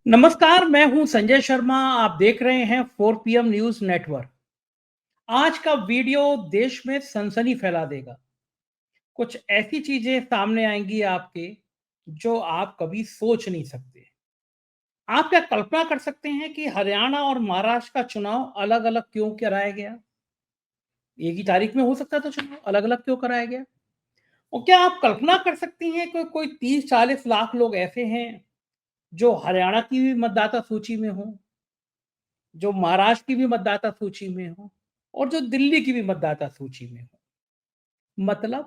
नमस्कार, मैं हूं संजय शर्मा। आप देख रहे हैं 4 पीएम न्यूज नेटवर्क। आज का वीडियो देश में सनसनी फैला देगा। कुछ ऐसी चीजें सामने आएंगी आपके जो आप कभी सोच नहीं सकते। आप क्या कल्पना कर सकते हैं कि हरियाणा और महाराष्ट्र का चुनाव अलग-अलग क्यों कराया गया? एक ही तारीख में हो सकता था चुनाव, अलग-अलग क्यों कराया गया? और क्या आप कल्पना कर सकती हैं कि कोई 30-40 लाख लोग ऐसे हैं जो हरियाणा की भी मतदाता सूची में हों, जो महाराष्ट्र की भी मतदाता सूची में हो और जो दिल्ली की भी मतदाता सूची में हो। मतलब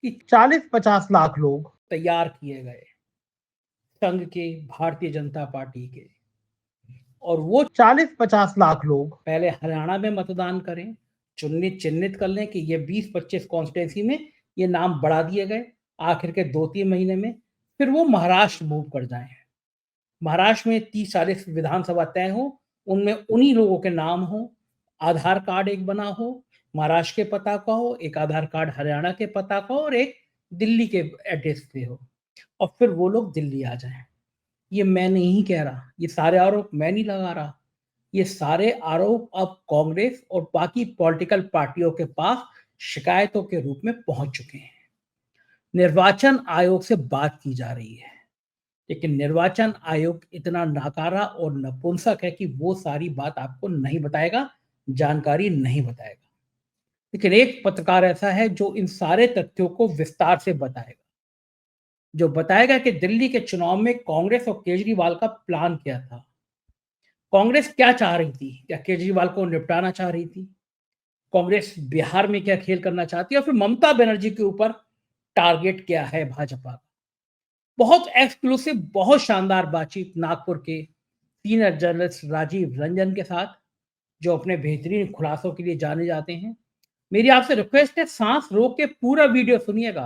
कि 40-50 लाख लोग तैयार किए गए संघ के, भारतीय जनता पार्टी के, और वो 40-50 लाख लोग पहले हरियाणा में मतदान करें, चिन्हित कर लें कि ये 20-25 कॉन्स्टिट्यूंसी में ये नाम बढ़ा दिए गए आखिर के 2-3 महीने में, फिर वो महाराष्ट्र मूव कर जाएं। महाराष्ट्र में 30-40 विधानसभा तय हो, उनमें उन्हीं लोगों के नाम हो, आधार कार्ड एक बना हो, महाराष्ट्र के पता का हो, एक आधार कार्ड हरियाणा के पता का हो और एक दिल्ली के एड्रेस पे हो, और फिर वो लोग दिल्ली आ जाएं। ये मैं नहीं कह रहा, ये सारे आरोप मैं नहीं लगा रहा, ये सारे आरोप अब कांग्रेस और बाकी पॉलिटिकल पार्टियों के पास शिकायतों के रूप में पहुंच चुके हैं। निर्वाचन आयोग से बात की जा रही है, लेकिन निर्वाचन आयोग इतना नाकारा और नपुंसक है कि वो सारी बात आपको नहीं बताएगा, जानकारी नहीं बताएगा। लेकिन एक पत्रकार ऐसा है जो इन सारे तथ्यों को विस्तार से बताएगा, जो बताएगा कि दिल्ली के चुनाव में कांग्रेस और केजरीवाल का प्लान क्या था। कांग्रेस क्या चाह रही थी? क्या केजरीवाल को निपटाना चाह रही थी? कांग्रेस बिहार में क्या खेल करना चाहती है? और फिर ममता बनर्जी के ऊपर टारगेट क्या है भाजपा का? बहुत एक्सक्लूसिव, बहुत शानदार बातचीत नागपुर के सीनियर जर्नलिस्ट राजीव रंजन के साथ, जो अपने बेहतरीन खुलासों के लिए जाने जाते हैं। मेरी आपसे रिक्वेस्ट है, सांस रोक के पूरा वीडियो सुनिएगा,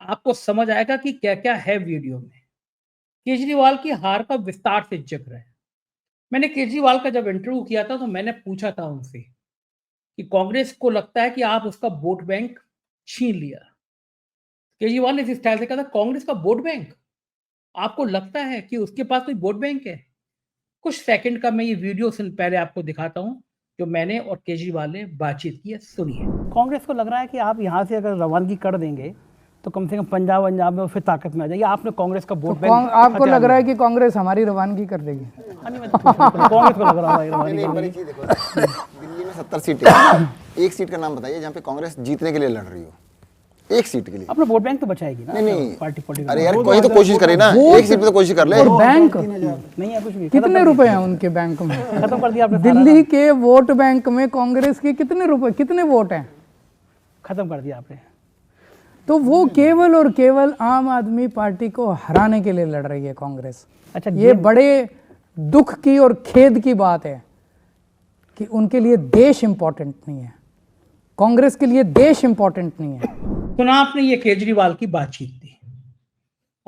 आपको समझ आएगा कि क्या क्या है वीडियो में। केजरीवाल की हार का विस्तार से जिक्र है। मैंने केजरीवाल का जब इंटरव्यू किया था तो मैंने पूछा था उनसे कि कांग्रेस को लगता है कि आप उसका वोट बैंक छीन लिया। केजरीवाल ने इस स्टाइल से कहा था, कांग्रेस का वोट बैंक? आपको लगता है कि उसके पास कोई वोट बैंक है? कुछ सेकंड का मैं ये वीडियो पहले आपको दिखाता हूँ, जो मैंने और केजरीवाल ने बातचीत की है, सुनिए। कांग्रेस को लग रहा है कि आप यहाँ से अगर रवानगी कर देंगे तो कम से कम पंजाब में फिर ताकत में आ जाएगी। आपने कांग्रेस का वोट बैंक, आपको लग रहा है कि कांग्रेस हमारी रवानगी कर देगी? कांग्रेस को लग रहा है दिल्ली में 70 सीटें हैं। एक सीट का नाम बताइए जहाँ पे कांग्रेस जीतने के लिए लड़ रही हो, एक सीट के लिए। अपना वोट बैंक तो बचाएगी ना? नहीं पार्टी। अरे यार कोई तो कोशिश करे ना, एक सीट पे तो कोशिश कर ले। और बैंक नहीं है कुछ भी। कितने रुपए हैं उनके बैंक में? खत्म कर दिया आपने। दिल्ली के वोट बैंक में कांग्रेस के कितने रुपए, कितने वोट हैं? खत्म कर दिया आपने। तो वो केवल और केवल आम आदमी पार्टी को हराने के लिए लड़ रही है कांग्रेस। अच्छा, ये बड़े दुख की और खेद की बात है कि उनके लिए देश इंपॉर्टेंट नहीं है, कांग्रेस के लिए देश इंपॉर्टेंट नहीं है। सुना आपने, ये केजरीवाल की बातचीत थी।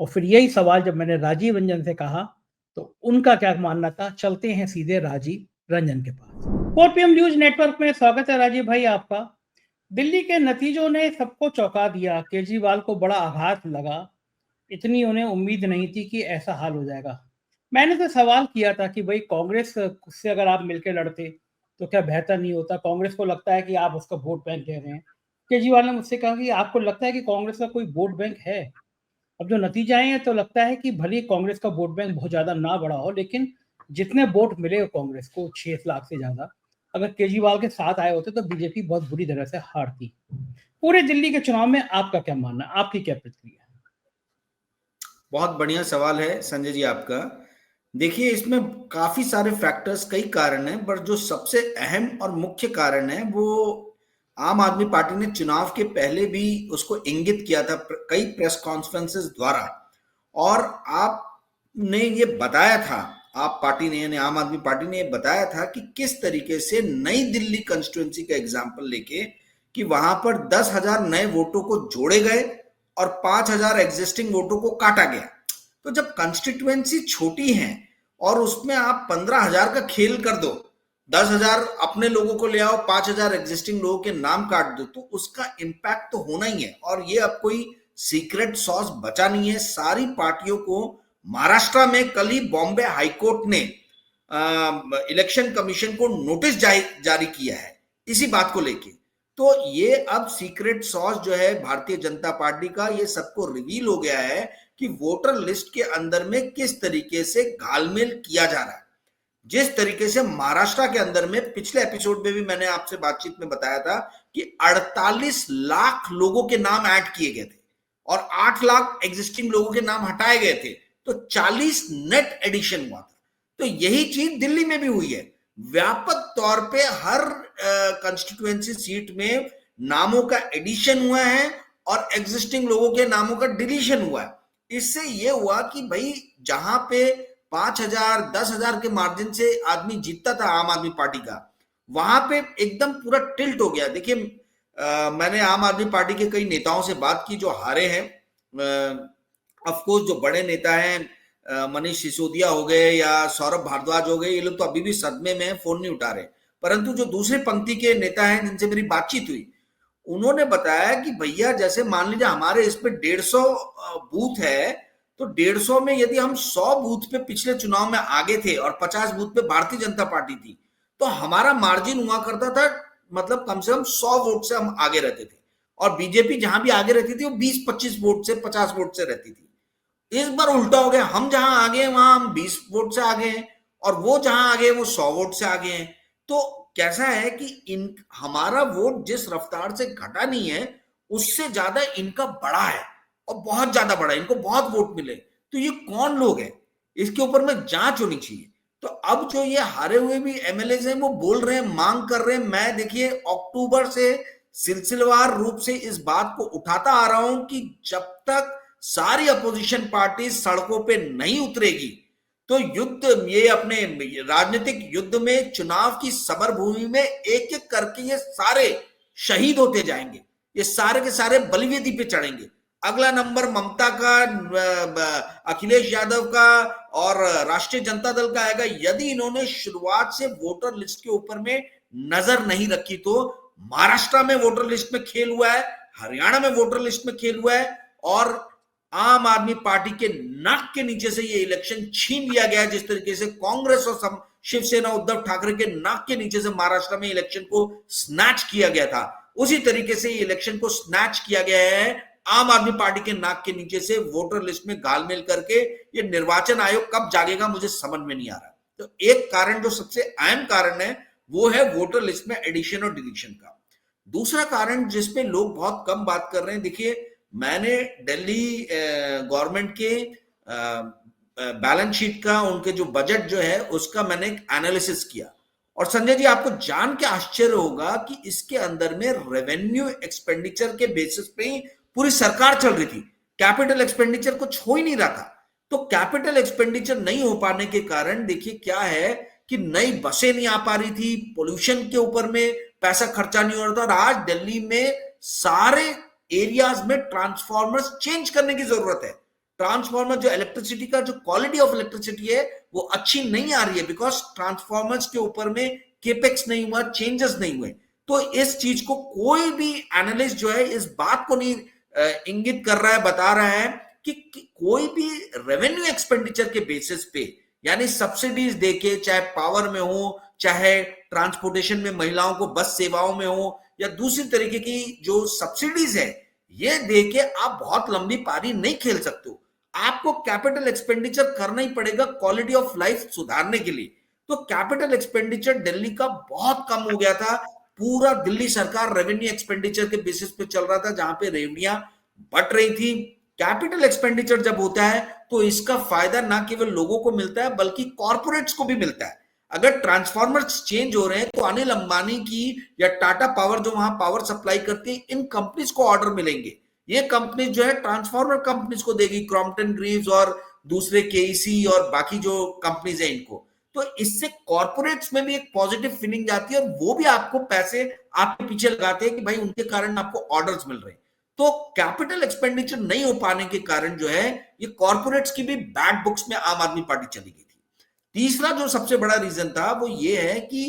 और फिर यही सवाल जब मैंने राजीव रंजन से कहा तो उनका क्या मानना था। चलते हैं सीधे राजीव रंजन के पास। 4 पीएम न्यूज नेटवर्क में स्वागत है राजीव भाई आपका। दिल्ली के नतीजों ने सबको चौंका दिया, केजरीवाल को बड़ा आघात लगा, इतनी उन्हें उम्मीद नहीं थी कि ऐसा हाल हो जाएगा। मैंने तो सवाल किया था कि भाई कांग्रेस से अगर आप मिलकर लड़ते तो क्या बेहतर नहीं होता? कांग्रेस को लगता है कि आप उसका वोट बैंक कह रहे हैं। केजरीवाल ने मुझसे कहा कि आपको लगता है कि कांग्रेस का कोई वोट बैंक है? अब जो नतीजे आए हैं तो लगता है कि भले कांग्रेस का वोट बैंक बहुत ज्यादा ना बढ़ा हो, लेकिन जितने वोट मिले कांग्रेस को 6 लाख से ज्यादा, अगर केजरीवाल के साथ आए होते तो बीजेपी बहुत बुरी तरह से हारती। पूरे दिल्ली के चुनाव में आपका क्या मानना, आपकी क्या प्रतिक्रिया? बहुत बढ़िया सवाल है संजय जी आपका। देखिए, इसमें काफी सारे फैक्टर्स, कई कारण हैं, पर जो सबसे अहम और मुख्य कारण है वो आम आदमी पार्टी ने चुनाव के पहले भी उसको इंगित किया था कई प्रेस कॉन्फ्रेंसेस द्वारा, और आपने ये बताया था, आप पार्टी ने यानी आम आदमी पार्टी ने ये बताया था कि किस तरीके से नई दिल्ली कंस्टिट्यूएंसी का एग्जाम्पल लेके कि वहां पर 10,000 नए वोटों को जोड़े गए और 5,000 एग्जिस्टिंग वोटों को काटा गया। तो जब कंस्टिट्यूएंसी छोटी है और उसमें आप 15,000 का खेल कर दो, 10,000 अपने लोगों को ले आओ, 5,000 एग्जिस्टिंग लोगों के नाम काट दो, तो उसका इम्पैक्ट तो होना ही है। और ये अब कोई सीक्रेट सॉस बचा नहीं है, सारी पार्टियों को महाराष्ट्र में कल ही बॉम्बे हाईकोर्ट ने इलेक्शन कमीशन को नोटिस जारी किया है इसी बात को लेके। तो ये अब सीक्रेट सॉस जो है भारतीय जनता पार्टी का, ये सबको रिवील हो गया है कि वोटर लिस्ट के अंदर में किस तरीके से घालमेल किया जा रहा है। जिस तरीके से महाराष्ट्र के अंदर में, पिछले एपिसोड में भी मैंने आपसे बातचीत में बताया था कि 48 लाख लोगों के नाम ऐड किए गए थे और 8 लाख एग्जिस्टिंग लोगों के नाम हटाए गए थे, तो 40 नेट एडिशन हुआ था। तो यही चीज दिल्ली में भी हुई है। व्यापक तौर पे हर कंस्टिट्यूएंसी सीट में नामों का एडिशन हुआ है और एग्जिस्टिंग लोगों के नामों का डिलीशन हुआ है। इससे ये हुआ कि भाई जहां पे 5,000 10,000 के मार्जिन से आदमी जीतता था आम आदमी पार्टी का, वहां पे एकदम पूरा टिल्ट हो गया। देखिए मैंने आम आदमी पार्टी के कई नेताओं से बात की जो हारे हैं। ऑफकोर्स जो बड़े नेता हैं, मनीष सिसोदिया हो गए या सौरभ भारद्वाज हो गए, ये लोग तो अभी भी सदमे में हैं, फोन नहीं उठा रहे। परंतु जो दूसरी पंक्ति के नेता हैं जिनसे मेरी बातचीत हुई, उन्होंने बताया कि भैया जैसे मान लीजिए हमारे इस पे 150 बूथ है, तो 150 में यदि हम 100 बूथ पे पिछले चुनाव में आगे थे और 50 बूथ पे भारतीय जनता पार्टी थी, तो हमारा मार्जिन हुआ करता था, मतलब कम से कम 100 वोट से हम आगे रहते थे। और बीजेपी जहां भी आगे रहती थी वो 20-25 वोट से, 50 वोट से रहती थी। इस बार उल्टा हो गया, हम जहां आगे हैं वहां हम 20 वोट से आगे हैं और वो जहां आगे वो 100 वोट से आगे हैं। तो कैसा है कि हमारा वोट जिस रफ्तार से घटा नहीं है उससे ज्यादा इनका बड़ा है और बहुत ज्यादा बड़ा है, इनको बहुत वोट मिले। तो ये कौन लोग हैं, इसके ऊपर में जांच होनी चाहिए। तो अब जो ये हारे हुए भी एमएलए हैं वो बोल रहे हैं, मांग कर रहे हैं। मैं देखिए अक्टूबर से सिलसिलेवार रूप से इस बात को उठाता आ रहा हूं कि जब तक सारी अपोजिशन पार्टी सड़कों पे नहीं उतरेगी तो युद्ध, ये अपने राजनीतिक युद्ध में, चुनाव की समरभूमि में एक एक करके ये सारे शहीद होते जाएंगे, ये सारे के सारे बलिवेदी पे चढ़ेंगे। अगला नंबर ममता का, अखिलेश यादव का और राष्ट्रीय जनता दल का आएगा यदि इन्होंने शुरुआत से वोटर लिस्ट के ऊपर में नजर नहीं रखी। तो महाराष्ट्र में वोटर लिस्ट में खेल हुआ है, हरियाणा में वोटर लिस्ट में खेल हुआ है और आम आदमी पार्टी के नाक के नीचे से ये इलेक्शन छीन लिया गया। जिस तरीके से कांग्रेस और शिवसेना उद्धव ठाकरे के नाक के नीचे से महाराष्ट्र में इलेक्शन को स्नैच किया गया था, उसी तरीके से ये इलेक्शन को स्नैच किया गया है आम आदमी पार्टी के नाक के नीचे से, वोटर लिस्ट में घालमेल करके। ये निर्वाचन आयोग कब जागेगा मुझे समझ में नहीं आ रहा। तो एक कारण जो सबसे अहम कारण है वो है वोटर लिस्ट में एडिशन और डिलीशन का। दूसरा कारण जिसपे लोग बहुत कम बात कर रहे हैं, देखिए मैंने दिल्ली गवर्नमेंट के बैलेंस शीट का, उनके जो बजट जो है उसका मैंने एक एनालिसिस किया और संजय जी आपको जान के आश्चर्य होगा कि इसके अंदर में रेवेन्यू एक्सपेंडिचर के बेसिस पे ही पूरी सरकार चल रही थी, कैपिटल एक्सपेंडिचर कुछ हो ही नहीं रहा था। तो कैपिटल एक्सपेंडिचर नहीं हो पाने के कारण देखिए क्या है कि नई बसें नहीं आ पा रही थी, पोल्यूशन के ऊपर में पैसा खर्चा नहीं हो रहा था और आज दिल्ली में सारे एरियाज में ट्रांसफॉर्मर्स चेंज करने की जरूरत है। ट्रांसफॉर्मर जो इलेक्ट्रिसिटी का, जो क्वालिटी ऑफ इलेक्ट्रिसिटी है वो अच्छी नहीं आ रही है बिकॉज ट्रांसफॉर्मर्स के ऊपर में केपेक्स नहीं हुआ, चेंजेस नहीं हुए। तो इस चीज को कोई भी एनालिस्ट जो है इस बात को नहीं इंगित कर रहा है, बता रहा है कि कोई भी रेवेन्यू एक्सपेंडिचर के बेसिस पे, यानी सब्सिडीज देके, चाहे पावर में हो, चाहे ट्रांसपोर्टेशन में महिलाओं को बस सेवाओं में हो या दूसरी तरीके की जो सब्सिडीज है, ये देके आप बहुत लंबी पारी नहीं खेल सकते हो। आपको कैपिटल एक्सपेंडिचर करना ही पड़ेगा क्वालिटी ऑफ लाइफ सुधारने के लिए। तो कैपिटल एक्सपेंडिचर दिल्ली का बहुत कम हो गया था। पूरा दिल्ली सरकार रेवेन्यू एक्सपेंडिचर के बेसिस पे चल रहा था, जहां पे रेवड़ियां बढ़ रही थी। कैपिटल एक्सपेंडिचर जब होता है तो इसका फायदा ना केवल लोगों को मिलता है बल्कि कॉर्पोरेट्स को भी मिलता है। अगर ट्रांसफॉर्मर्स चेंज हो रहे हैं तो अनिल अंबानी की या टाटा पावर जो वहां पावर सप्लाई करती है, इन कंपनीज को ऑर्डर मिलेंगे। ये कंपनी जो है ट्रांसफॉर्मर कंपनीज को देगी, क्रॉम्पटन ग्रीव्स और दूसरे केईसी और बाकी जो कंपनीज है इनको। तो इससे कॉर्पोरेट्स में भी एक पॉजिटिव फीलिंग जाती है और वो भी आपको पैसे आपके पीछे लगाते हैं कि भाई उनके कारण आपको ऑर्डर्स मिल रहे हैं। तो कैपिटल एक्सपेंडिचर नहीं हो पाने के कारण जो है ये कॉर्पोरेट्स की भी बैड बुक्स में आम आदमी पार्टी चली गई थी। तीसरा जो सबसे बड़ा रीजन था वो ये है कि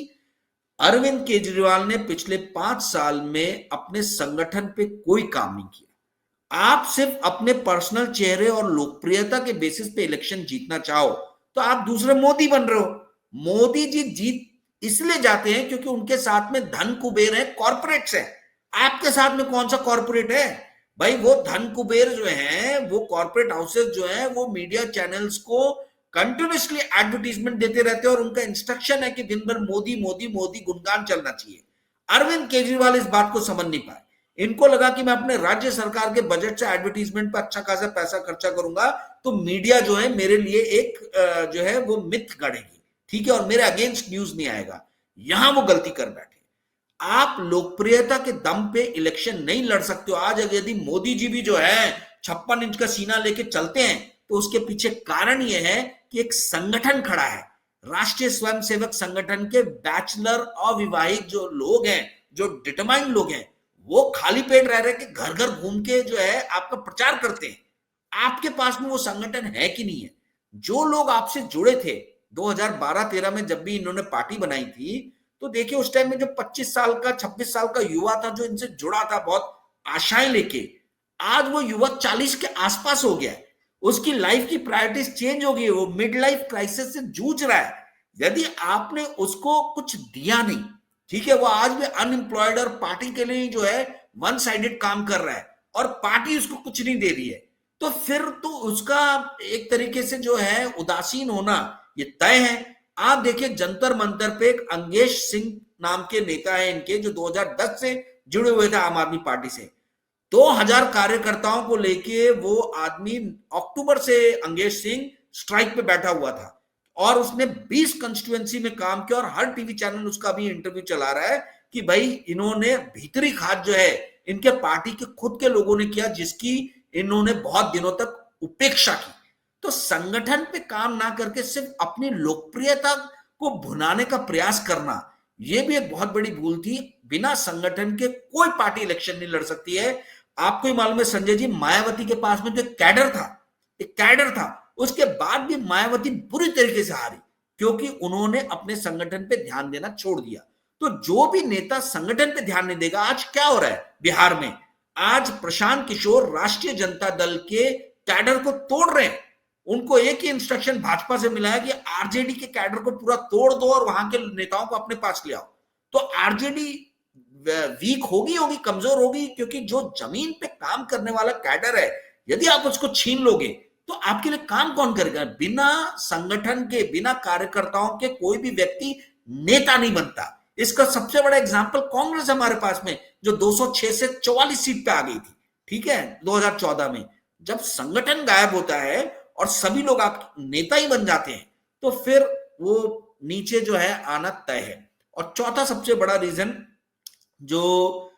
अरविंद केजरीवाल ने पिछले 5 साल में अपने संगठन पे कोई काम नहीं किया। आप सिर्फ अपने पर्सनल चेहरे और लोकप्रियता के बेसिस पे इलेक्शन जीतना चाहो तो आप दूसरे मोदी बन रहे हो। मोदी जी जीत इसलिए जाते हैं क्योंकि उनके साथ में धन कुबेर है, कॉर्पोरेट्स है। आपके साथ में कौन सा कॉर्पोरेट है भाई? वो धन कुबेर जो है, वो कॉर्पोरेट हाउसेस जो है, वो मीडिया चैनल्स को कंटिन्यूसली एडवर्टीजमेंट देते रहते हैं और उनका इंस्ट्रक्शन है कि दिन भर मोदी मोदी मोदी गुणगान चलना चाहिए। अरविंद केजरीवाल इस बात को समझ नहीं पाए। इनको लगा कि मैं अपने राज्य सरकार के बजट से एडवर्टीजमेंट पर अच्छा खासा पैसा खर्चा करूंगा तो मीडिया जो है मेरे लिए एक जो है वो मिथ गढ़ेगी, ठीक है, और मेरे अगेंस्ट न्यूज नहीं आएगा। यहां वो गलती कर बैठे। आप लोकप्रियता के दम पे इलेक्शन नहीं लड़ सकते हो। आज यदि मोदी जी भी जो है 56 इंच का सीना लेके चलते हैं तो उसके पीछे कारण यह है कि एक संगठन खड़ा है, राष्ट्रीय स्वयंसेवक संगठन के बैचलर अविवाहित जो लोग हैं, जो डिटरमाइंड लोग हैं, वो खाली पेट रह रहे कि घर घर घूम के जो है आपका प्रचार करते हैं। आपके पास में वो संगठन है कि नहीं है? जो लोग आपसे जुड़े थे 2012-13 में जब भी इन्होंने पार्टी बनाई थी, तो देखिए उस टाइम में जो 25 साल का 26 साल का युवा था जो इनसे जुड़ा था बहुत आशाएं लेके, आज वो युवा 40 के आसपास हो गया है। उसकी लाइफ की प्रायोरिटीज चेंज हो गई, वो मिड लाइफ क्राइसिस से जूझ रहा है। यदि आपने उसको कुछ दिया नहीं, ठीक है, वो आज भी अनएम्प्लॉयड और पार्टी के लिए जो है वन साइडेड काम कर रहा है और पार्टी उसको कुछ नहीं दे रही है, तो फिर तो उसका एक तरीके से जो है उदासीन होना ये तय है। आप देखिए जंतर मंतर पे एक अंगेश सिंह नाम के नेता है इनके, जो 2010 से जुड़े हुए थे आम आदमी पार्टी से। 2000 कार्यकर्ताओं को लेके वो आदमी अक्टूबर से अंगेश सिंह स्ट्राइक पे बैठा हुआ था और उसने 20 कंस्टिट्यूएंसी में काम किया और हर टीवी चैनल उसका भी इंटरव्यू चला रहा है कि भाई इन्होंने भीतरी खाद जो है इनके पार्टी के खुद के लोगों ने किया, जिसकी इन्होंने बहुत दिनों तक उपेक्षा की। तो संगठन पे काम ना करके सिर्फ अपनी लोकप्रियता को भुनाने का प्रयास करना, यह भी एक बहुत बड़ी भूल थी। बिना संगठन के कोई पार्टी इलेक्शन नहीं लड़ सकती है। आपको ही मालूम है संजय जी, मायावती के पास में जो एक कैडर था, उसके बाद भी मायावती बुरी तरीके से हारी क्योंकि उन्होंने अपने संगठन पे ध्यान देना छोड़ दिया। तो जो भी नेता संगठन पे ध्यान नहीं देगा, आज क्या हो रहा है बिहार में, आज प्रशांत किशोर राष्ट्रीय जनता दल के कैडर को तोड़ रहे हैं। उनको एक ही इंस्ट्रक्शन भाजपा से मिला है कि आरजेडी के कैडर को पूरा तोड़ दो और वहां के नेताओं को अपने पास ले आओ। तो आरजेडी वीक होगी, कमजोर होगी, क्योंकि जो जमीन पे काम करने वाला कैडर है, यदि आप उसको छीन लोगे तो आपके लिए काम कौन करेगा? बिना संगठन के, बिना कार्यकर्ताओं के कोई भी व्यक्ति नेता नहीं बनता। इसका सबसे बड़ा एग्जाम्पल कांग्रेस हमारे पास में, जो 206 से 44 सीट पे आ गई थी, ठीक है, 2014 में। जब संगठन गायब होता है और सभी लोग आप नेता ही बन जाते हैं तो फिर वो नीचे जो है आना तय है। और चौथा सबसे बड़ा रीजन, जो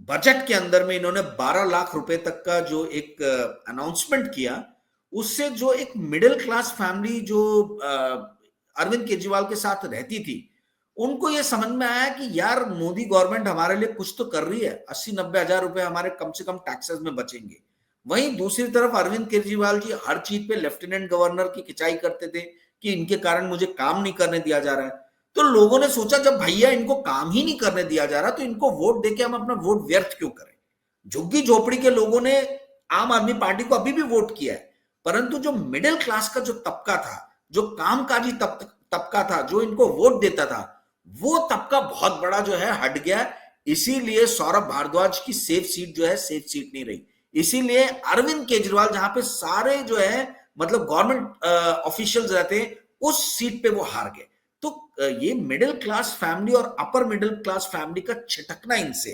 बजट के अंदर में इन्होंने 12 लाख रुपए तक का जो एक अनाउंसमेंट किया, उससे जो एक मिडिल क्लास फैमिली जो अरविंद केजरीवाल के साथ रहती थी, उनको ये समझ में आया कि यार मोदी गवर्नमेंट हमारे लिए कुछ तो कर रही है, 80-90 हजार रुपए हमारे कम से कम टैक्सेस में बचेंगे। वहीं दूसरी तरफ अरविंद केजरीवाल जी हर चीज पे लेफ्टिनेंट गवर्नर की खिंचाई करते थे कि इनके कारण मुझे काम नहीं करने दिया जा रहा है। तो लोगों ने सोचा जब भैया इनको काम ही नहीं करने दिया जा रहा तो इनको वोट देके हम अपना वोट व्यर्थ क्यों करें। झुग्गी झोपड़ी के लोगों ने आम आदमी पार्टी को अभी भी वोट किया है, परंतु जो मिडिल क्लास का जो तबका था, जो कामकाजी तबका था, जो इनको वोट देता था, वो तबका बहुत बड़ा जो है हट गया। इसीलिए सौरभ भारद्वाज की सेफ सीट जो है सेफ सीट नहीं रही। इसीलिए अरविंद केजरीवाल जहां पे सारे जो है मतलब गवर्नमेंट ऑफिशियल्स रहते हैं, उस सीट पे वो हार गए। तो ये मिडिल क्लास फैमिली और अपर मिडिल क्लास फैमिली का छिटकना इनसे,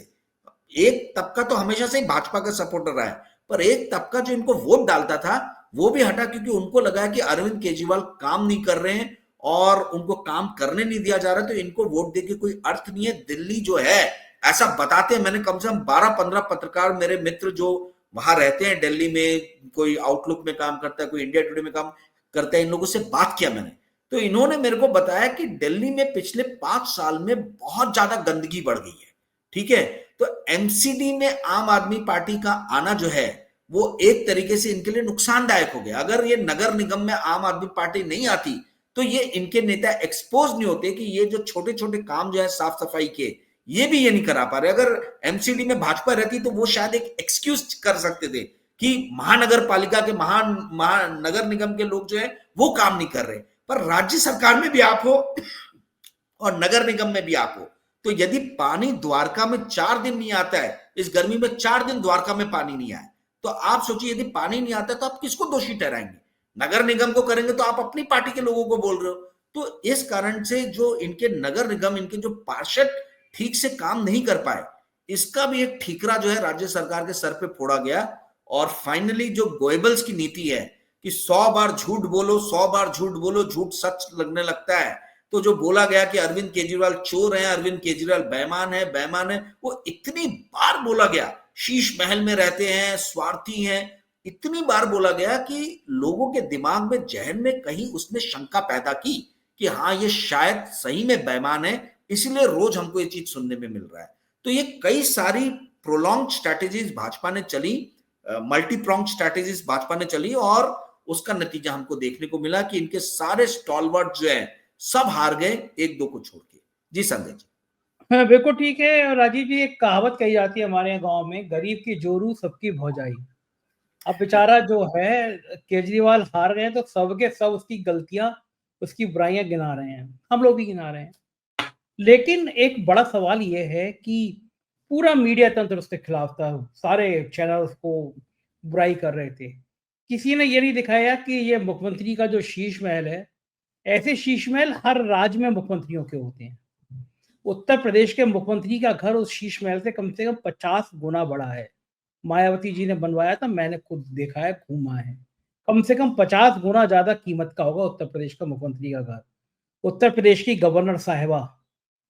एक तबका तो हमेशा से ही भाजपा का सपोर्टर रहा है, पर एक तबका जो इनको वोट डालता था वो भी हटा, क्योंकि उनको लगा कि अरविंद केजरीवाल काम नहीं कर रहे हैं और उनको काम करने नहीं दिया जा रहा, तो इनको वोट देके कोई अर्थ नहीं है। दिल्ली जो है ऐसा बताते हैं, मैंने कम से कम 12-15 पत्रकार मेरे मित्र जो वहां रहते हैं दिल्ली में, कोई आउटलुक में काम करता है, कोई इंडिया टुडे में काम करता है, इन लोगों से बात किया मैंने, तो इन्होंने मेरे को बताया कि दिल्ली में पिछले 5 साल में बहुत ज्यादा गंदगी बढ़ गई है, ठीक है। तो एमसीडी में आम आदमी पार्टी का आना जो है वो एक तरीके से इनके लिए नुकसानदायक हो गया। अगर ये नगर निगम में आम आदमी पार्टी नहीं आती तो ये इनके नेता एक्सपोज नहीं होते कि ये जो छोटे छोटे काम जो है साफ सफाई के, ये भी ये नहीं करा पा रहे। अगर एमसीडी में भाजपा रहती तो वो शायद एक एक्सक्यूज कर सकते थे कि महानगर पालिका के महानगर निगम के लोग जो है वो काम नहीं कर रहे, पर राज्य सरकार में भी आप हो और नगर निगम में भी आप हो, तो यदि पानी द्वारका में 4 दिन नहीं आता है, इस गर्मी में 4 दिन द्वारका में पानी नहीं आया, तो आप सोचिए यदि पानी नहीं आता तो आप किसको दोषी ठहराएंगे? नगर निगम को करेंगे तो आप अपनी पार्टी के लोगों को बोल रहे हो। तो इस कारण से जो इनके नगर निगम, इनके जो पार्षद ठीक से काम नहीं कर पाए, इसका भी एक ठीकरा जो है राज्य सरकार के सर पे फोड़ा गया। और फाइनली जो गोएबल्स की नीति है कि 100 बार झूठ बोलो, 100 बार झूठ बोलो, झूठ सच लगने लगता है। तो जो बोला गया कि अरविंद केजरीवाल चोर हैं, अरविंद केजरीवाल बेईमान है, वो इतनी बार बोला गया, शीश महल में रहते हैं, स्वार्थी हैं, इतनी बार बोला गया कि लोगों के दिमाग में, जहन में कहीं उसने शंका पैदा की कि हाँ ये शायद सही में बेईमान है, इसलिए रोज हमको ये चीज सुनने में मिल रहा है। तो ये कई सारी प्रोलॉन्ग स्ट्रैटेजीज भाजपा ने चली, मल्टी प्रोंग स्ट्रैटेजीज भाजपा ने चली, और उसका नतीजा हमको देखने को मिला कि इनके सारे स्टॉलवर्ट जो है सब हार गए, एक दो को छोड़ के। जी संजय जी। हाँ, बिल्कुल ठीक है। और राजीव जी, एक कहावत कही जाती है हमारे यहाँ गांव में, गरीब की जोरू सबकी भौजाई। अब बेचारा जो है केजरीवाल हार गए तो सबके सब उसकी गलतियां, उसकी बुराइयां गिना रहे हैं, हम लोग भी गिना रहे हैं। लेकिन एक बड़ा सवाल ये है कि पूरा मीडिया तंत्र उसके खिलाफ था, सारे चैनल उसको बुराई कर रहे थे। किसी ने ये नहीं दिखाया कि ये मुख्यमंत्री का जो शीश महल है, ऐसे शीश महल हर राज्य में मुख्यमंत्रियों के होते हैं। उत्तर प्रदेश के मुख्यमंत्री का घर उस शीश महल से कम 50 गुना बड़ा है। मायावती जी ने बनवाया था, मैंने खुद देखा है, घूमा है। कम से कम 50 गुना ज्यादा कीमत का होगा उत्तर प्रदेश का मुख्यमंत्री का घर। उत्तर प्रदेश की गवर्नर साहिबा,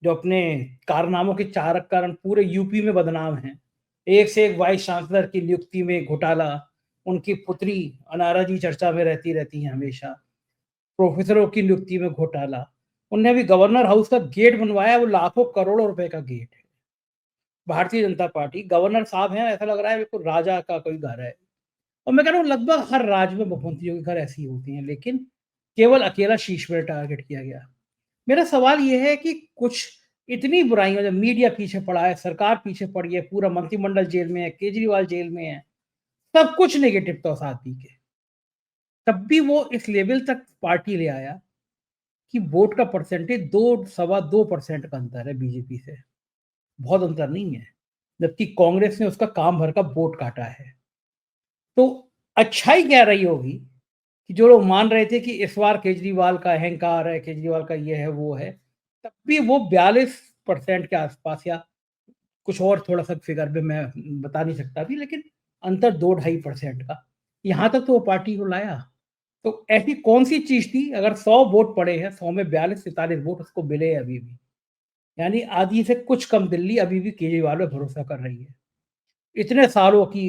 जो अपने कारनामों के चारक कारण पूरे यूपी में बदनाम हैं, एक से एक वाइस चांसलर की नियुक्ति में घोटाला, उनकी पुत्री अनारा जी चर्चा में रहती हैं हमेशा, प्रोफेसरों की नियुक्ति में घोटाला। उनने अभी गवर्नर हाउस का गेट बनवाया, वो लाखों करोड़ों रुपए का गेट है। भारतीय जनता पार्टी, गवर्नर साहब हैं, ऐसा लग रहा है बिल्कुल राजा का कोई घर है। और मैं कह रहा हूँ लगभग हर राज्य में मुख्यमंत्रियों के घर ऐसे ही होते हैं, लेकिन केवल अकेला शीश पर टारगेट किया गया। मेरा सवाल यह है कि कुछ इतनी बुराइयां, जब मीडिया पीछे पड़ा है, सरकार पीछे पड़ी है, पूरा मंत्रिमंडल जेल में है, केजरीवाल जेल में है, सब कुछ नेगेटिव था उस आदमी के, तब भी वो इस लेवल तक पार्टी ले आया कि वोट का परसेंटेज 2-2.25% का अंतर है बीजेपी से, बहुत अंतर नहीं है, जबकि कांग्रेस ने उसका काम भर का वोट काटा है। तो अच्छाई क्या रही होगी कि जो लोग मान रहे थे कि इस बार केजरीवाल का अहंकार है, केजरीवाल का ये है वो है, तब भी वो 42% के आसपास, या कुछ और थोड़ा सा फिगर में मैं बता नहीं सकता अभी, लेकिन अंतर 2-2.5% का, यहाँ तक तो वो पार्टी को लाया। तो ऐसी कौन सी चीज थी, अगर 100 वोट पड़े हैं, 100 में 42-43 वोट उसको मिले हैं अभी भी, यानी आधी से कुछ कम दिल्ली अभी भी केजरीवाल पे भरोसा कर रही है। इतने सालों की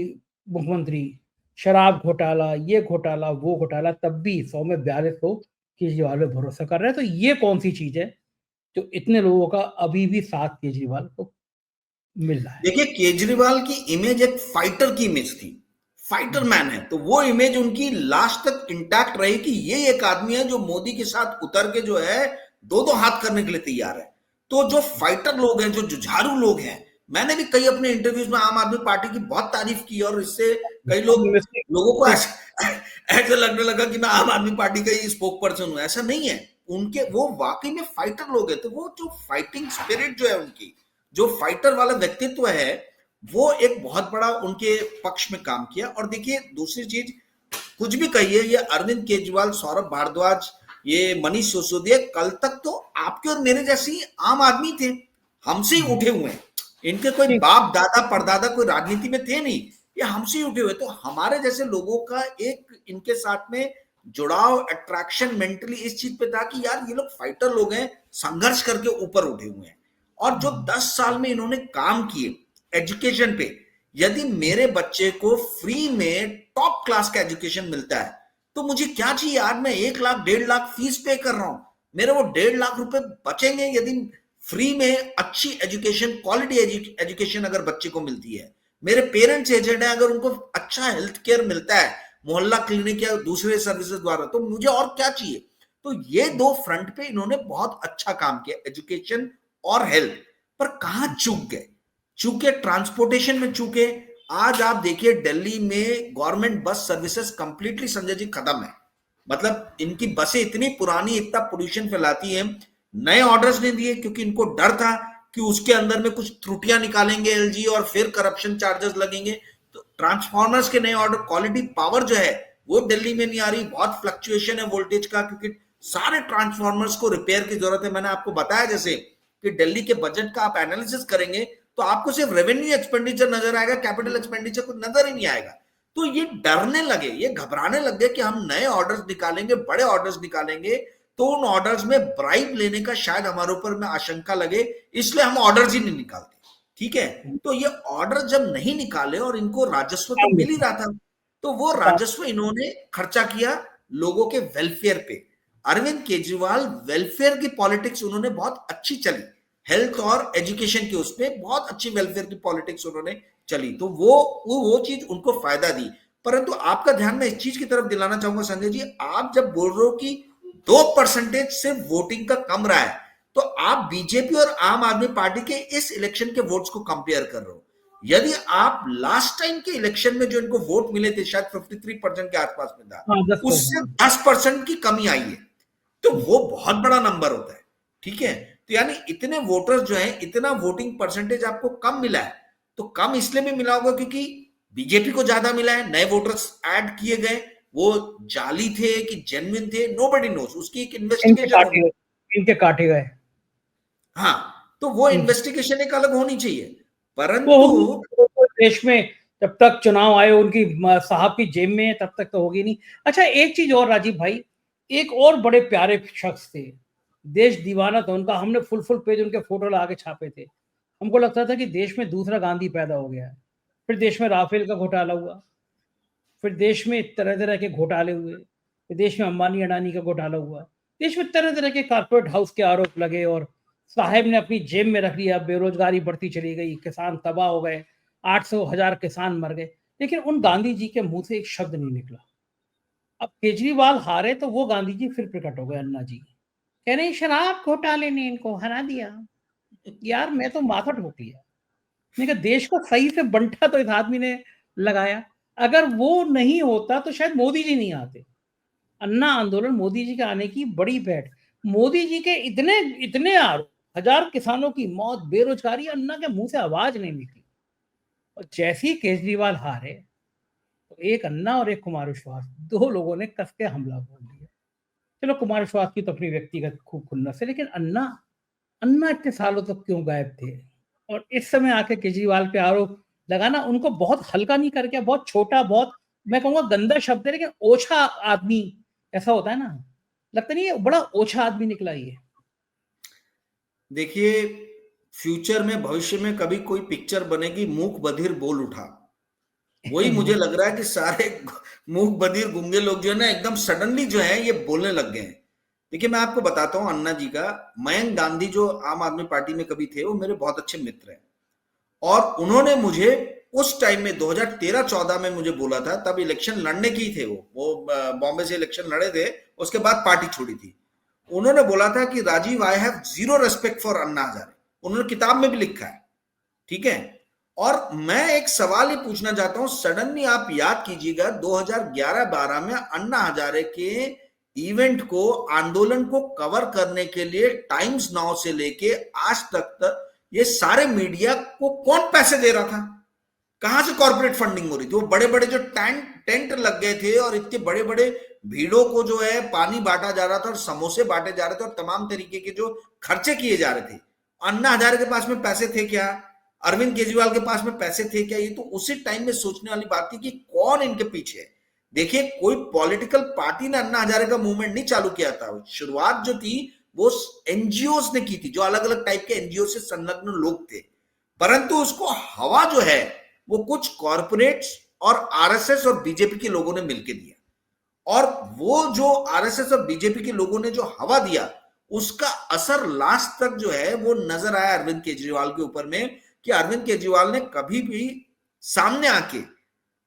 मुख्यमंत्री, शराब घोटाला, ये घोटाला, वो घोटाला, तब भी 100 में 42 लोग केजरीवाल पे भरोसा कर रहे हैं। तो ये कौन सी चीज है जो इतने लोगों का अभी भी साथ केजरीवाल को मिल रहा है? देखिए, केजरीवाल की इमेज एक फाइटर की इमेज थी, फाइटर मैन है, तो वो इमेज उनकी लास्ट तक इंटैक्ट रही कि ये एक आदमी है जो मोदी के साथ उतर के जो है 2-2 हाथ करने के लिए तैयार है। तो जो फाइटर लोग हैं, जो जुझारू लोग हैं, मैंने भी कई अपने इंटरव्यूज में आम आदमी पार्टी की बहुत तारीफ की, और इससे कई लोगों को ऐसा लगने लगा कि मैं आम आदमी पार्टी का ही स्पोक पर्सन हूं। ऐसा नहीं है, उनके वो वाकई में फाइटर लोग हैं। तो वो जो फाइटिंग स्पिरिट जो है, उनकी जो फाइटर वाला व्यक्तित्व है, वो एक बहुत बड़ा उनके पक्ष में काम किया। और देखिए, दूसरी चीज, कुछ भी कहिए, ये अरविंद केजरीवाल, सौरभ भारद्वाज, ये मनीष सिसोदिया, कल तक तो आपके और मेरे जैसे ही आम आदमी थे, हमसे ही उठे हुए हैं। इनके कोई बाप दादा परदादा कोई राजनीति में थे नहीं, ये हमसे ही उठे हुए। तो हमारे जैसे लोगों का एक इनके साथ में जुड़ाव, अट्रैक्शन मेंटली इस चीज पे था कि यार ये लोग फाइटर लोग हैं, संघर्ष करके ऊपर उठे हुए हैं। और जो 10 साल में इन्होंने काम किए एजुकेशन पे, यदि मेरे बच्चे को फ्री में टॉप क्लास का एजुकेशन मिलता है तो मुझे क्या चाहिए? आज मैं 1 लाख 1.5 लाख फीस पे कर रहा हूं, मेरे वो 1.5 लाख रुपए बचेंगे यदि फ्री में अच्छी एजुकेशन, क्वालिटी एजुकेशन अगर बच्चे को मिलती है। मेरे पेरेंट्स एजेड हैं, अगर उनको अच्छा हेल्थ केयर मिलता है मोहल्ला क्लिनिक या दूसरे सर्विसेज द्वारा, तो मुझे और क्या चाहिए? तो ये 2 फ्रंट पे इन्होंने बहुत अच्छा काम किया, एजुकेशन और हेल्थ। पर कहां चूक गए? चूके ट्रांसपोर्टेशन में चूके। आज आप देखिए दिल्ली में government bus services completely Sanjay ji खत्म है। मतलब इनकी बसें इतनी पुरानी, इतना पोल्यूशन फैलाती है। नए ऑर्डर्स नहीं दिए क्योंकि इनको डर था कि उसके अंदर में कुछ त्रुटियां निकालेंगे एलजी और फिर करप्शन चार्जेस लगेंगे। तो ट्रांसफॉर्मर्स के नए ऑर्डर, क्वालिटी पावर जो है वो दिल्ली में नहीं आ रही। बहुत फ्लक्चुएशन है वोल्टेज का क्योंकि सारे ट्रांसफॉर्मर्स को रिपेयर की जरूरत है। मैंने आपको बताया जैसे कि दिल्ली के बजट का आप एनालिसिस करेंगे तो आपको सिर्फ रेवेन्यू एक्सपेंडिचर नजर आएगा, कैपिटल एक्सपेंडिचर को नजर ही नहीं आएगा। तो ये डरने लगे, ये घबराने लगे कि हम नए ऑर्डर्स निकालेंगे, बड़े ऑर्डर्स निकालेंगे तो उन ऑर्डर्स में ब्राइब लेने का शायद हमारे ऊपर में आशंका लगे, इसलिए हम ऑर्डर्स ही नहीं निकालते। ठीक है, तो ये ऑर्डर जब नहीं निकाले और इनको राजस्व तो मिल ही रहा था, तो वो राजस्व इन्होंने खर्चा किया लोगों के वेलफेयर पे। अरविंद केजरीवाल वेलफेयर की पॉलिटिक्स उन्होंने बहुत अच्छी चली, हेल्थ और एजुकेशन की उसमें बहुत अच्छी वेलफेयर की पॉलिटिक्स उन्होंने चली, तो वो चीज उनको फायदा दी। परंतु आपका ध्यान मैं इस चीज की तरफ दिलाना चाहूंगा संजय जी, आप जब बोल रहे हो कि 2% सिर्फ वोटिंग का कम रहा है, तो आप बीजेपी और आम आदमी पार्टी के इस इलेक्शन के वोट्स को कंपेयर कर रहे हो। यदि आप लास्ट टाइम के इलेक्शन में जो इनको वोट मिले थे शायद 53% के आसपास में था, उससे 10% की कमी आई है, तो वो बहुत बड़ा नंबर होता है। ठीक है, तो यानी इतने वोटर्स जो हैं, इतना वोटिंग परसेंटेज आपको कम मिला है, तो कम इसलिए भी मिला होगा क्योंकि बीजेपी को ज्यादा मिला है, नए वोटर्स ऐड किए गए, वो जाली थे कि जेन्युइन थे, नोबडी नोस, उसकी एक इन्वेस्टिगेशन इनके काटे गए। हाँ, तो वो इन्वेस्टिगेशन एक अलग होनी चाहिए, वो परंतु देश में जब तक चुनाव आए उनकी साहब की जेब में तब तक तो होगी नहीं। अच्छा, एक चीज और राजीव भाई, एक और बड़े प्यारे शख्स थे, देश दीवाना था उनका, हमने फुल पेज उनके फोटो लगा के छापे थे। हमको लगता था कि देश में दूसरा गांधी पैदा हो गया है। फिर देश में राफेल का घोटाला हुआ, फिर देश में तरह तरह के घोटाले हुए, फिर देश में अंबानी अडानी का घोटाला हुआ, देश में तरह तरह के कारपोरेट हाउस के आरोप लगे और साहेब ने अपनी जेब में रख लिया, बेरोजगारी बढ़ती चली गई, किसान तबाह हो गए, 800,000 किसान मर गए, लेकिन उन गांधी जी के मुंह से एक शब्द नहीं निकला। अब केजरीवाल हारे तो वो गांधी जी फिर प्रकट हो गए, अन्ना जी कह रहे शराब घोटाले ने इनको हरा दिया। यार मैं तो माथा ठोक लिया, मैंने कहा देश को सही से बंटा तो इस आदमी ने लगाया, अगर वो नहीं होता तो शायद मोदी जी नहीं आते। अन्ना आंदोलन मोदी जी के आने की बड़ी भेंट, मोदी जी के इतने इतने आरोप, 1000 किसानों की मौत, बेरोजगारी, अन्ना के मुंह से आवाज नहीं निकली। और जैसे ही केजरीवाल हारे तो एक अन्ना और एक कुमार विश्वास, दो लोगों ने कस के हमला बोल दिया। चलो कुमार विश्वास की तो अपनी व्यक्तिगत खूब खुन्नस है, लेकिन अन्ना अन्ना इतने सालों तक क्यों गायब थे? और इस समय आके केजरीवाल पे आरोप लगाना उनको बहुत हल्का नहीं करके, बहुत छोटा, बहुत मैं कहूंगा गंदा शब्द है, लेकिन ओछा आदमी ऐसा होता है ना, लगता नहीं है बड़ा ओछा आदमी निकला ये। देखिए, फ्यूचर में, भविष्य में कभी कोई पिक्चर बनेगी मूक बधिर बोल उठा, वही मुझे लग रहा है कि सारे मूक बधिर गूंगे लोग जो है ना एकदम सडनली जो है ये बोलने लग गए हैं। देखिए मैं आपको बताता हूं, अन्ना जी का, मयंक गांधी जो आम आदमी पार्टी में कभी थे, वो मेरे बहुत अच्छे मित्र हैं और उन्होंने मुझे उस टाइम में 2013-14 में मुझे बोला था, तब इलेक्शन लड़ने की थे, वो बॉम्बे से इलेक्शन लड़े थे, उसके बाद पार्टी छोड़ी थी। उन्होंने बोला था कि Rajiv, I have zero respect for Anna Hazare, उन्होंने किताब में भी लिखा है। ठीक है, और मैं एक सवाल ही पूछना चाहता हूं, सडनली आप याद कीजिएगा 2011-12 में अन्ना हजारे के इवेंट को, आंदोलन को कवर करने के लिए टाइम्स नाउ से लेके आज तक ये सारे मीडिया को कौन पैसे दे रहा था? कहां से कॉर्पोरेट फंडिंग हो रही थी? वो बड़े बड़े जो टेंट लग गए थे और इतने बड़े बड़े भीड़ों को जो है पानी बांटा जा रहा था और समोसे बांटे जा रहे थे और तमाम तरीके के जो खर्चे किए जा रहे थे, अन्ना हजारे के पास में पैसे थे क्या? अरविंद केजरीवाल के पास में पैसे थे क्या? ये तो उसी टाइम में सोचने वाली बात थी कि कौन इनके पीछे है। देखिए, कोई पॉलिटिकल पार्टी ने अन्ना हजारे का मूवमेंट नहीं चालू किया था, शुरुआत जो थी वो एनजीओ ने की थी, जो अलग अलग टाइप के एनजीओ से संलग्न लोग थे, परंतु उसको हवा जो है वो कुछ कॉर्पोरेट्स और आरएसएस और बीजेपी के लोगों ने मिलकर दिया। और वो जो आरएसएस और बीजेपी के लोगों ने जो हवा दिया, उसका असर लास्ट तक जो है वो नजर आया अरविंद केजरीवाल के ऊपर में, कि अरविंद केजरीवाल ने कभी भी सामने आके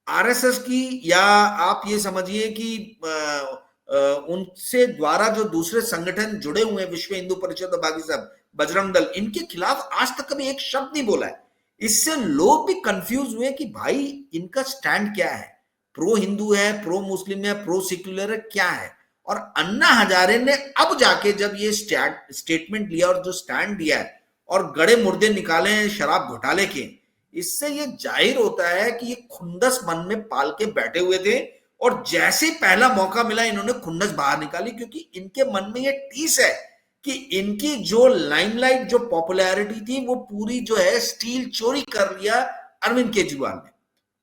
आरएसएस की, या आप ये समझिए कि उनसे द्वारा जो दूसरे संगठन जुड़े हुए हैं, विश्व हिंदू परिषद और बाकी सब, बजरंग दल, इनके खिलाफ आज तक कभी एक शब्द नहीं बोला है। इससे लोग भी कंफ्यूज हुए कि भाई इनका स्टैंड क्या है, प्रो हिंदू है, प्रो मुस्लिम है, प्रो सेक्युलर है, क्या है। और अन्ना हजारे ने अब जाके जब ये स्टेटमेंट लिया और जो स्टैंड दिया है और गड़े मुर्दे निकाले हैं शराब घोटाले के, इससे ये जाहिर होता है कि ये खुंदस मन में पाल के बैठे हुए थे और जैसे ही पहला मौका मिला इन्होंने खुंदस बाहर निकाली, क्योंकि इनके मन में ये टीस है कि इनकी जो लाइमलाइट, जो पॉपुलैरिटी थी, वो पूरी जो है स्टील चोरी कर लिया अरविंद केजरीवाल ने।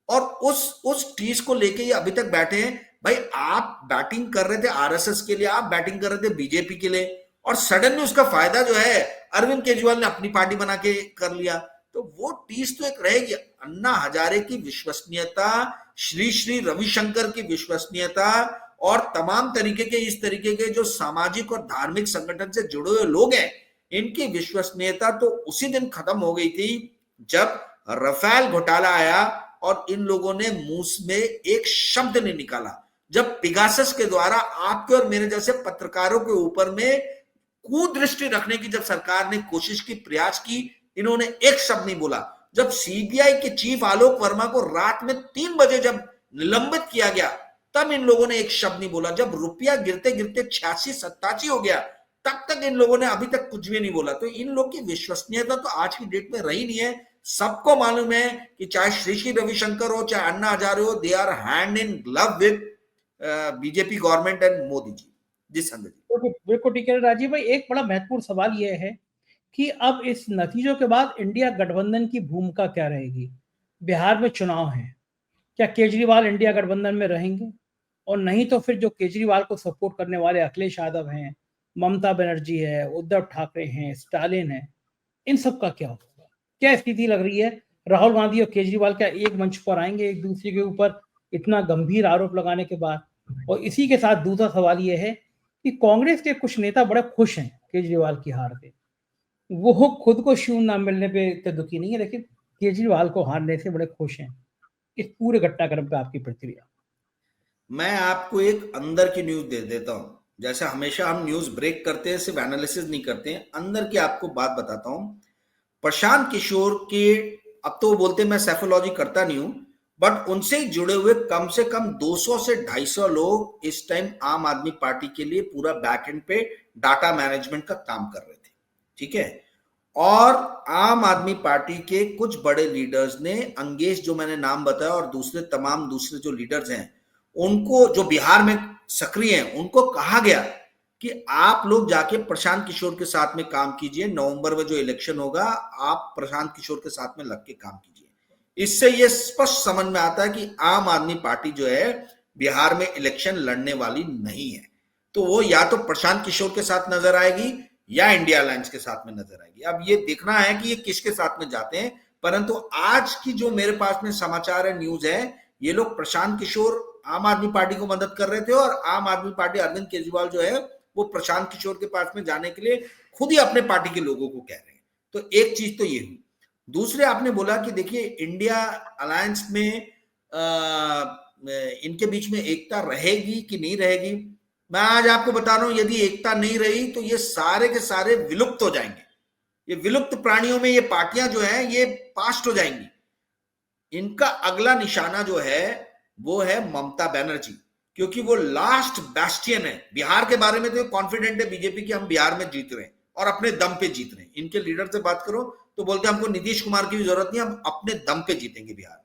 और उस टीस को लेके ये अभी तक बैठे हैं। भाई आप बैटिंग कर रहे थे आरएसएस के लिए, आप बैटिंग कर रहे थे बीजेपी के लिए, और सडनली उसका फायदा जो है अरविंद केजरीवाल ने अपनी पार्टी बना के कर लिया, तो वो टीस तो एक रहेगी। अन्ना हजारे की विश्वसनीयता, श्री श्री रविशंकर की विश्वसनीयता और तमाम तरीके के इस तरीके के जो सामाजिक और धार्मिक संगठन से जुड़े हुए लोग हैं, इनकी विश्वसनीयता तो उसी दिन खत्म हो गई थी जब राफेल घोटाला आया और इन लोगों ने मुंह में एक शब्द नहीं निकाला। जब पिगासस के द्वारा आपके और मेरे जैसे पत्रकारों के ऊपर में कुदृष्टि रखने की जब सरकार ने कोशिश की, प्रयास की, इन्होंने एक शब्द नहीं बोला। जब सीबीआई के चीफ आलोक वर्मा को रात में 3 बजे जब निलंबित किया गया, तब इन लोगों ने एक शब्द नहीं बोला। जब रुपया गिरते गिरते 86-87 हो गया, तब तक इन लोगों ने अभी तक कुछ भी नहीं बोला। तो इन लोग की विश्वसनीयता तो आज की डेट में रही नहीं है। सबको मालूम है कि चाहे श्री श्री रविशंकर हो, चाहे अन्ना हजारे हो, they are hand in glove with BJP government and Modi ji. जी संजय जी, बिल्कुल ठीक है राजीव भाई। एक बड़ा महत्वपूर्ण सवाल यह है कि अब इस नतीजों के बाद इंडिया गठबंधन की भूमिका क्या रहेगी। बिहार में चुनाव है, क्या केजरीवाल इंडिया गठबंधन में रहेंगे? और नहीं तो फिर जो केजरीवाल को सपोर्ट करने वाले अखिलेश यादव हैं, ममता बनर्जी है, उद्धव ठाकरे हैं, स्टालिन है, इन सब का क्या होगा? क्या स्थिति लग रही है? राहुल गांधी और केजरीवाल क्या एक मंच पर आएंगे एक दूसरे के ऊपर इतना गंभीर आरोप लगाने के बाद? और इसी के साथ दूसरा सवाल यह है कि कांग्रेस के कुछ नेता बड़े खुश हैं केजरीवाल की हार से। वो खुद को शून ना मिलने पे तो दुखी नहीं है, लेकिन केजरीवाल को हारने से बड़े खुश हैं। इस पूरे घटनाक्रम पे आपकी प्रतिक्रिया? मैं आपको एक अंदर की न्यूज दे देता हूं। जैसे हमेशा हम न्यूज ब्रेक करते हैं, सिर्फ एनालिसिस नहीं करते हैं, अंदर की आपको बात बताता हूं। प्रशांत किशोर के, अब तो बोलते मैं सैफोलॉजी करता नहीं हूं, बट उनसे जुड़े हुए कम से कम 200 से 250 लोग इस टाइम आम आदमी पार्टी के लिए पूरा बैक एंड पे डाटा मैनेजमेंट का काम कर रहे थे, ठीक है। और आम आदमी पार्टी के कुछ बड़े लीडर्स ने, अंगेश जो मैंने नाम बताया और दूसरे तमाम दूसरे जो लीडर्स हैं, उनको, जो बिहार में सक्रिय हैं, उनको कहा गया कि आप लोग जाके प्रशांत किशोर के साथ में काम कीजिए, नवंबर में जो इलेक्शन होगा आप प्रशांत किशोर के साथ में लग के काम कीजिए। इससे यह स्पष्ट समझ में आता है कि आम आदमी पार्टी जो है बिहार में इलेक्शन लड़ने वाली नहीं है। तो वो या तो प्रशांत किशोर के साथ नजर आएगी या इंडिया अलायंस के साथ में नजर आएगी। अब ये देखना है कि ये किसके साथ में जाते हैं। परंतु आज की जो मेरे पास में समाचार है, न्यूज है, ये लोग प्रशांत किशोर आम आदमी पार्टी को मदद कर रहे थे और आम आदमी पार्टी, अरविंद केजरीवाल जो है वो प्रशांत किशोर के पास में जाने के लिए खुद ही अपने पार्टी के लोगों को कह रहे हैं। तो एक चीज तो ये हुई। दूसरे, आपने बोला कि देखिए इंडिया अलायंस में इनके बीच में एकता रहेगी कि नहीं रहेगी। मैं आज आपको बता रहा हूं, यदि एकता नहीं रही तो ये सारे के सारे विलुप्त हो जाएंगे। ये विलुप्त प्राणियों में ये पार्टियां जो है ये पास्ट हो जाएंगी। इनका अगला निशाना जो है वो है ममता बनर्जी, क्योंकि वो लास्ट बैस्टियन है। बिहार के बारे में तो कॉन्फिडेंट है बीजेपी की, हम बिहार में जीत रहे हैं और अपने दम पे जीत रहे हैं। इनके लीडर से बात करो तो बोलते हैं हमको नीतीश कुमार की भी जरूरत नहीं, हम अपने दम पे जीतेंगे बिहार।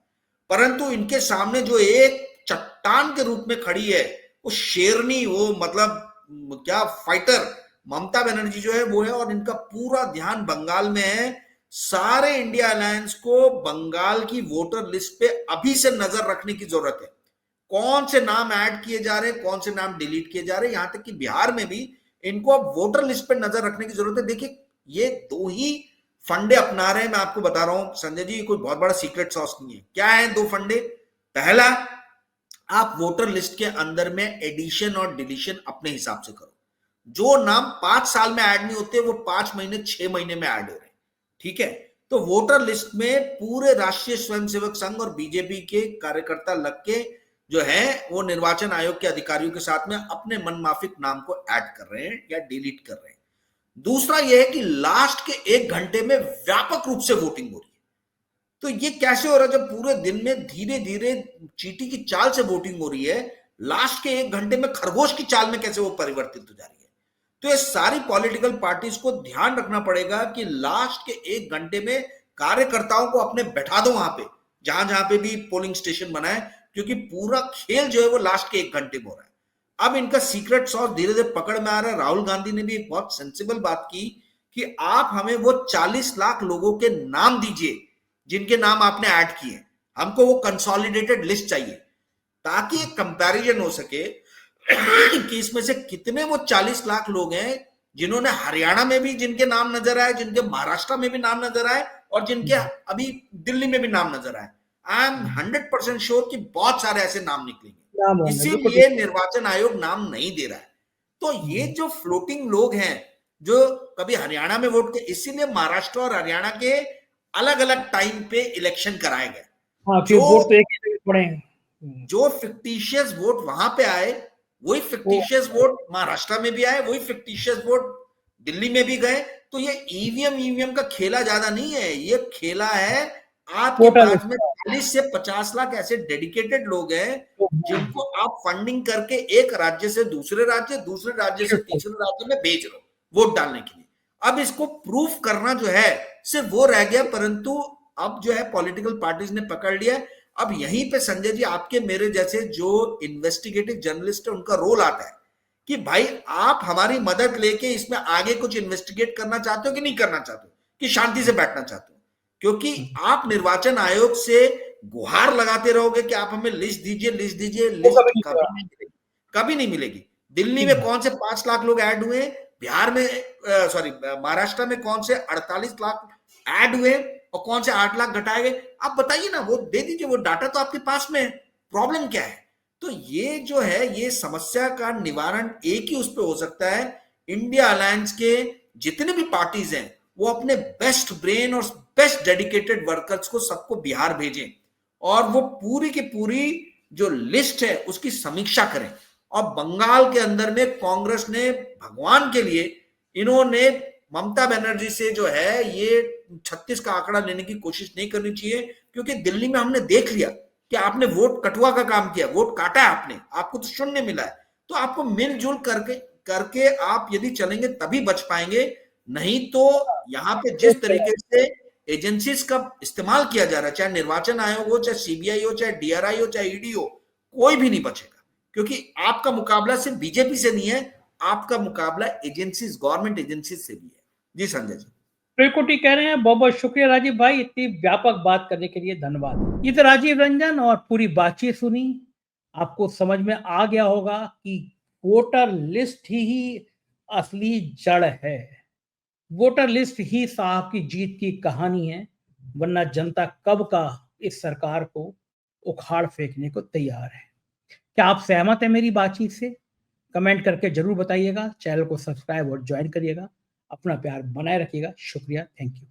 परंतु इनके सामने जो एक चट्टान के रूप में खड़ी है, वो शेरनी, वो मतलब क्या फाइटर ममता बनर्जी जो है वो है। और इनका पूरा ध्यान बंगाल में है। सारे इंडिया अलायंस को बंगाल की वोटर लिस्ट पे अभी से नजर रखने की जरूरत है। कौन से नाम ऐड किए जा रहे हैं, कौन से नाम डिलीट किए जा रहे हैं, यहां तक कि बिहार में भी इनको अब वोटर लिस्ट पे नजर रखने की जरूरत है। देखिए ये दो ही फंडे अपना रहे हैं। मैं आपको बता रहा हूं संजय जी, कोई बहुत बड़ा सीक्रेट सॉस नहीं है। क्या है दो फंडे? पहला, आप वोटर लिस्ट के अंदर में एडिशन और डिलीशन अपने हिसाब से करो। जो नाम 5 साल में ऐड नहीं होते वो 5 महीने 6 महीने में ऐड हो रहे हैं, ठीक है। तो वोटर लिस्ट में पूरे राष्ट्रीय स्वयंसेवक संघ और बीजेपी के कार्यकर्ता लग के जो है वो निर्वाचन आयोग के अधिकारियों के साथ में अपने मनमाफिक नाम को ऐड कर रहे हैं या डिलीट कर रहे हैं। दूसरा यह है कि लास्ट के 1 घंटे में व्यापक रूप से वोटिंग हो रही है। तो ये कैसे हो रहा है जब पूरे दिन में धीरे धीरे चींटी की चाल से वोटिंग हो रही है, लास्ट के 1 घंटे में खरगोश की चाल में कैसे वो परिवर्तित हो जा रही है। तो ये सारी पॉलिटिकल पार्टीज को ध्यान रखना पड़ेगा कि लास्ट के 1 घंटे में कार्यकर्ताओं को अपने बैठा दो वहां पे, जहां जहां पे भी पोलिंग स्टेशन बना है, क्योंकि पूरा खेल जो है वो लास्ट के 1 घंटे में हो रहा है। अब इनका सीक्रेट सॉस धीरे धीरे पकड़ में आ रहा है। राहुल गांधी ने भी एक बहुत सेंसिबल बात की कि आप हमें वो 40 लाख लोगों के नाम दीजिए जिनके नाम आपने ऐड किए, हमको वो कंसोलिडेटेड लिस्ट चाहिए, ताकि एक कंपैरिजन हो सके कि इसमें से कितने वो 40 लाख लोग हैं जिन्होंने हरियाणा में भी जिनके नाम नजर आए, जिनके महाराष्ट्र में भी नाम नजर आए, और जिनके अभी दिल्ली में भी नाम नजर आए। आई एम 100% श्योर कि बहुत सारे ऐसे नाम निकलेंगे, इसीलिए निर्वाचन आयोग नाम नहीं दे रहा है। तो ये जो फ्लोटिंग लोग हैं जो कभी हरियाणा में वोट के, इसीलिए महाराष्ट्र और हरियाणा के अलग अलग टाइम पे इलेक्शन कराए गए। जो फिक्टिशियस वोट वहां पे आए, वही फिक्टिशियस वोट महाराष्ट्र में भी आए, वही फिक्टिशियस वोट दिल्ली में भी गए। तो ये ईवीएम का खेला ज्यादा नहीं है, ये खेला है आपके पास में 40 से 50 लाख ऐसे डेडिकेटेड लोग हैं जिनको आप फंडिंग करके एक राज्य से दूसरे राज्य, दूसरे राज्य से तीसरे राज्य में भेज रहे हो वोट डालने के लिए। अब इसको प्रूफ करना जो है सिर्फ वो रह गया, परंतु अब जो है पॉलिटिकल पार्टीज ने पकड़ लिया। अब यहीं पे संजय जी, आपके मेरे जैसे जो इन्वेस्टिगेटिव जर्नलिस्ट है उनका रोल आता है कि भाई आप हमारी मदद लेके इसमें आगे कुछ इन्वेस्टिगेट करना चाहते हो कि नहीं करना चाहते हो, कि शांति से बैठना चाहते हो। क्योंकि आप निर्वाचन आयोग से गुहार लगाते रहोगे कि आप हमें लिस्ट दीजिए, लिस्ट दीजिए, लिस्ट कभी नहीं मिलेगी। दिल्ली में कौन से 5 लाख लोग ऐड हुए, बिहार में महाराष्ट्र में कौन से 48 लाख ऐड हुए और कौन से 8 लाख घटाए गए, आप बताइए ना, वो दे दीजिए, वो डाटा तो आपके पास में है। प्रॉब्लम क्या है? तो ये जो है, ये समस्या का निवारण एक ही उस पर हो सकता है, इंडिया अलायंस के जितने भी पार्टीज हैं वो अपने बेस्ट ब्रेन और बेस्ट डेडिकेटेड वर्कर्स को सबको बिहार भेजें और वो पूरी की पूरी जो लिस्ट है उसकी समीक्षा करें। और बंगाल के अंदर में कांग्रेस ने भगवान के लिए, इन्होंने ममता बनर्जी से जो है ये 36 का आंकड़ा लेने की कोशिश नहीं करनी चाहिए, क्योंकि दिल्ली में हमने देख लिया कि आपने वोट कटुआ का काम किया, वोट काटा है आपने, आपको तो शून्य मिला है। तो आपको मिलजुल करके आप यदि चलेंगे तभी बच पाएंगे, नहीं तो यहाँ पे जिस तरीके से एजेंसीज का इस्तेमाल किया जा रहा है, चाहे निर्वाचन आयोग हो, चाहे सीबीआई हो, चाहे डीआरआई हो, चाहे ईडी हो, कोई भी नहीं बचेगा। क्योंकि आपका मुकाबला सिर्फ बीजेपी से नहीं है, आपका मुकाबला एजेंसीज, गवर्नमेंट एजेंसीज से भी है। जी संजय जी, बिल्कुल ठीक कह रहे हैं। बहुत बहुत शुक्रिया राजीव भाई, इतनी व्यापक बात करने के लिए धन्यवाद। ये तो राजीव रंजन और पूरी बातचीत सुनी, आपको समझ में आ गया होगा कि वोटर लिस्ट ही असली जड़ है, वोटर लिस्ट ही साहब की जीत की कहानी है, वरना जनता कब का इस सरकार को उखाड़ फेंकने को तैयार है। क्या आप सहमत हैं मेरी बातचीत से? कमेंट करके जरूर बताइएगा, चैनल को सब्सक्राइब और ज्वाइन करिएगा, अपना प्यार बनाए रखिएगा। शुक्रिया, थैंक यू।